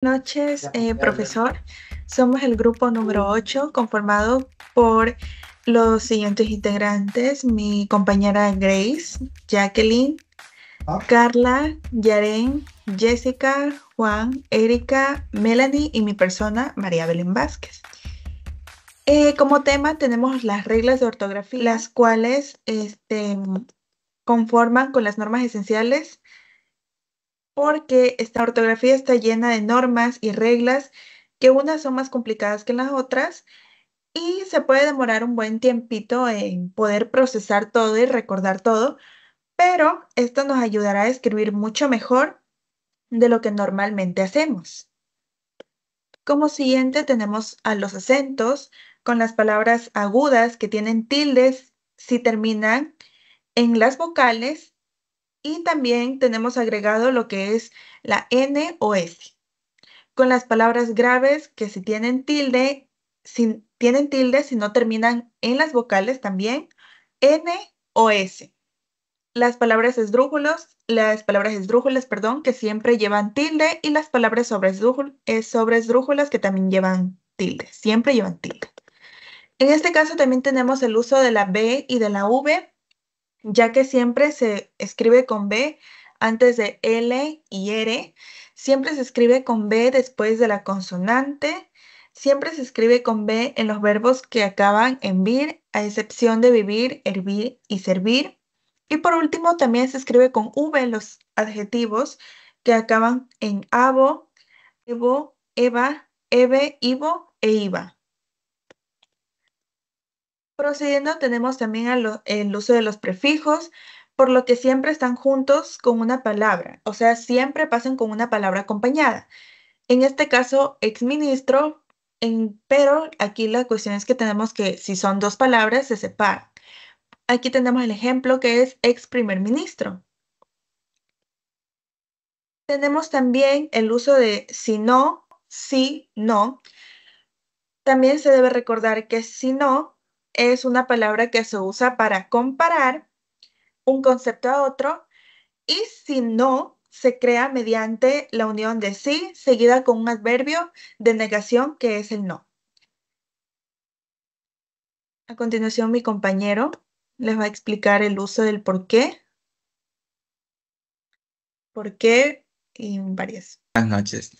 Noches, profesor. Somos el grupo número 8, conformado por los siguientes integrantes: mi compañera Grace, Jacqueline, Carla, Yaren, Jessica, Juan, Erika, Melanie y mi persona, María Belén Vázquez. Como tema tenemos las reglas de ortografía, las cuales conforman con las normas esenciales, porque esta ortografía está llena de normas y reglas que unas son más complicadas que las otras y se puede demorar un buen tiempito en poder procesar todo y recordar todo, pero esto nos ayudará a escribir mucho mejor de lo que normalmente hacemos. Como siguiente tenemos a los acentos con las palabras agudas que tienen tildes si terminan en las vocales, y también tenemos agregado lo que es la N o S. Con las palabras graves que si tienen tilde, si no terminan en las vocales también, N o S. Las palabras esdrújulas, que siempre llevan tilde, y las palabras sobresdrújulas que también llevan tilde, siempre llevan tilde. En este caso también tenemos el uso de la B y de la V, ya que siempre se escribe con B antes de L y R, siempre se escribe con B después de la consonante, siempre se escribe con B en los verbos que acaban en vir, a excepción de vivir, hervir y servir. Y por último, también se escribe con V los adjetivos que acaban en avo, evo, eva, eve, ivo e iva. Procediendo, tenemos también el uso de los prefijos, por lo que siempre están juntos con una palabra, o sea, siempre pasan con una palabra acompañada. En este caso, exministro, pero aquí la cuestión es que tenemos que, si son dos palabras, se separan. Aquí tenemos el ejemplo que es ex primer ministro. Tenemos también el uso de si no, sí, no. También se debe recordar que si no es una palabra que se usa para comparar un concepto a otro, y si no se crea mediante la unión de sí seguida con un adverbio de negación que es el no. A continuación, mi compañero les va a explicar el uso del por qué y varias. Buenas noches.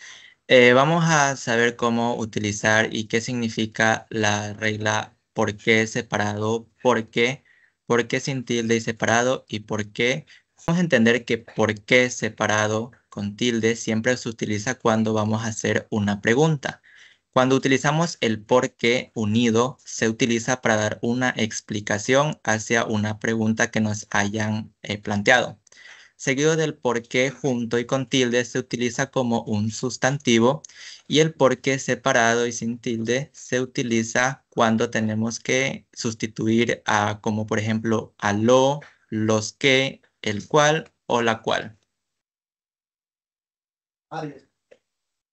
Vamos a saber cómo utilizar y qué significa la regla por qué separado, por qué sin tilde y separado, y por qué. Vamos a entender que por qué separado con tilde siempre se utiliza cuando vamos a hacer una pregunta. Cuando utilizamos el por qué unido, se utiliza para dar una explicación hacia una pregunta que nos hayan planteado. Seguido del por qué junto y con tilde se utiliza como un sustantivo, y el por qué separado y sin tilde se utiliza cuando tenemos que sustituir a, como por ejemplo, a lo, los que, el cual o la cual.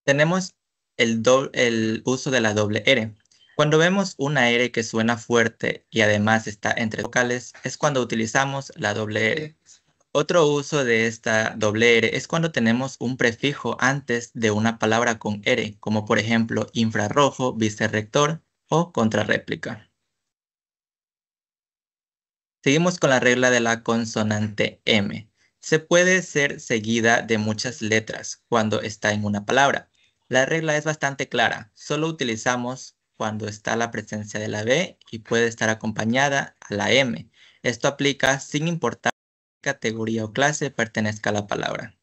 Tenemos el uso de la doble R. Cuando vemos una R que suena fuerte y además está entre vocales, es cuando utilizamos la doble R. Otro uso de esta doble R es cuando tenemos un prefijo antes de una palabra con R, como por ejemplo infrarrojo, vicerrector o contrarréplica. Seguimos con la regla de la consonante M. Se puede ser seguida de muchas letras cuando está en una palabra. La regla es bastante clara, solo utilizamos cuando está la presencia de la B y puede estar acompañada a la M. Esto aplica sin importar qué categoría o clase pertenezca a la palabra.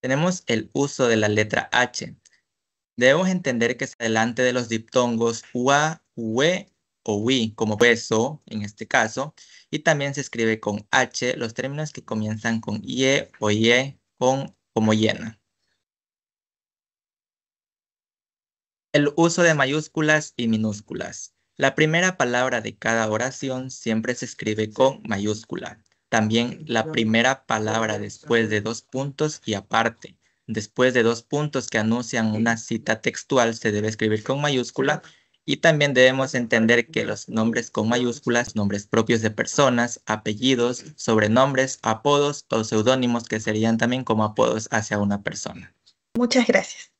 Tenemos el uso de la letra H. Debemos entender que es delante de los diptongos ua, ue o ui, como hueso en este caso, y también se escribe con H los términos que comienzan con ie o ie como llena. El uso de mayúsculas y minúsculas. La primera palabra de cada oración siempre se escribe con mayúscula. También la primera palabra después de dos puntos y aparte. Después de dos puntos que anuncian una cita textual se debe escribir con mayúscula, Y también debemos entender que los nombres con mayúsculas, nombres propios de personas, apellidos, sobrenombres, apodos o seudónimos que serían también como apodos hacia una persona. Muchas gracias.